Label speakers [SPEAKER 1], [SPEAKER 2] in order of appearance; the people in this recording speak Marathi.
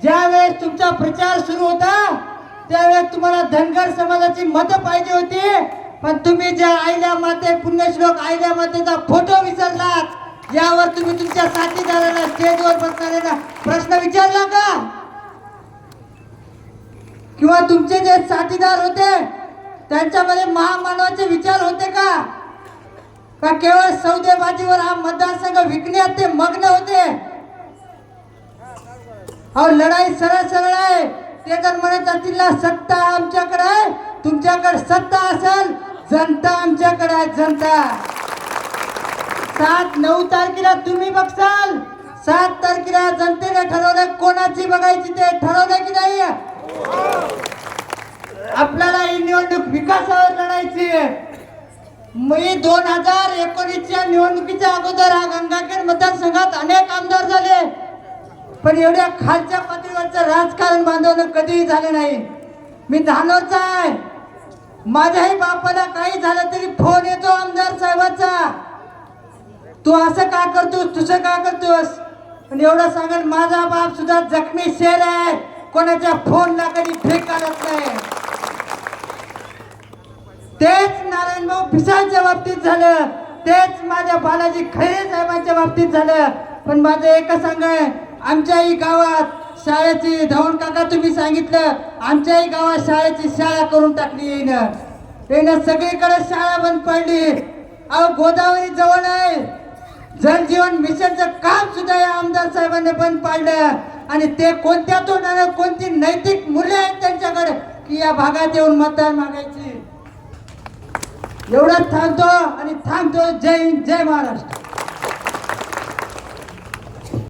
[SPEAKER 1] ज्यावेळेस तुमचा प्रचार सुरू होता त्यावेळेस तुम्हाला धनगर समाजाची मतं पाहिजे होती, पण तुम्ही ज्या आईल्या माते पुण्यश्लोक आईल्या मातेचा फोटो विसरलात, यावर तुम्ही तुमच्या साथीदारांना स्टेजवर बसणाऱ्यांना प्रश्न विचारला का? किंवा तुमचे जे साथीदार होते त्यांच्यामध्ये महामानवाचे विचार होते का? का केवळ सौदेबाजीवर हा मतदारसंघ विकण्यात ते मग्न होते? अहो लढाई सरळ सरळ आहे. ते जर म्हणत असतील ना सत्ता आमच्याकडे आहे, तुमच्याकडे सत्ता असेल, जनता आमच्याकडे आहे, जनता. 7-9 तारखेला तुम्ही बघसाल, 7 तारखेला जनतेने ठरवलं कोणाची बघायची ते ठरवलं की नाही? आपल्याला ही निवडणूक विकासावर लढायची आहे. मी 2019च्या निवडणुकीच्या अगोदर हा गंगाखेड मतदारसंघात अनेक आमदार झाले, पण एवढ्या खालच्या पातळीवरचं राजकारण बांधवणं कधीही झालं नाही. मी धानोरचा आहे. माझ्याही बापाला काही झालं तरी फोन येतो आमदार साहेबांचा, तू असं का करतोस, तुझं का करतोस. पण एवढं सांगेल माझा बाप सुद्धा जखमी शेर आहे, कोणाच्या फोनला कधी फेक काढत नाही. तेच नारायण भाऊ पिसाळच्या बाबतीत झालं, तेच माझ्या बालाजी खैरे साहेबांच्या बाबतीत झालं. पण माझं एकच सांग आहे, आमच्याही गावात शाळेची धवण काका तुम्ही सांगितलं, आमच्याही गावात शाळेची शाळा करून टाकली येईन सगळीकडे शाळा बंद पडली. अहो गोदावरी जवळ आहे, जलजीवन मिशनचं काम सुद्धा या आमदार साहेबांनी बंद पाडलं. आणि ते कोणत्या तोंडाने, कोणती नैतिक मूल्य आहेत त्यांच्याकडे की या भागात येऊन मतदान मागायची. एवढंच थांबतो आणि थांबतो. जय हिंद, जय महाराष्ट्र.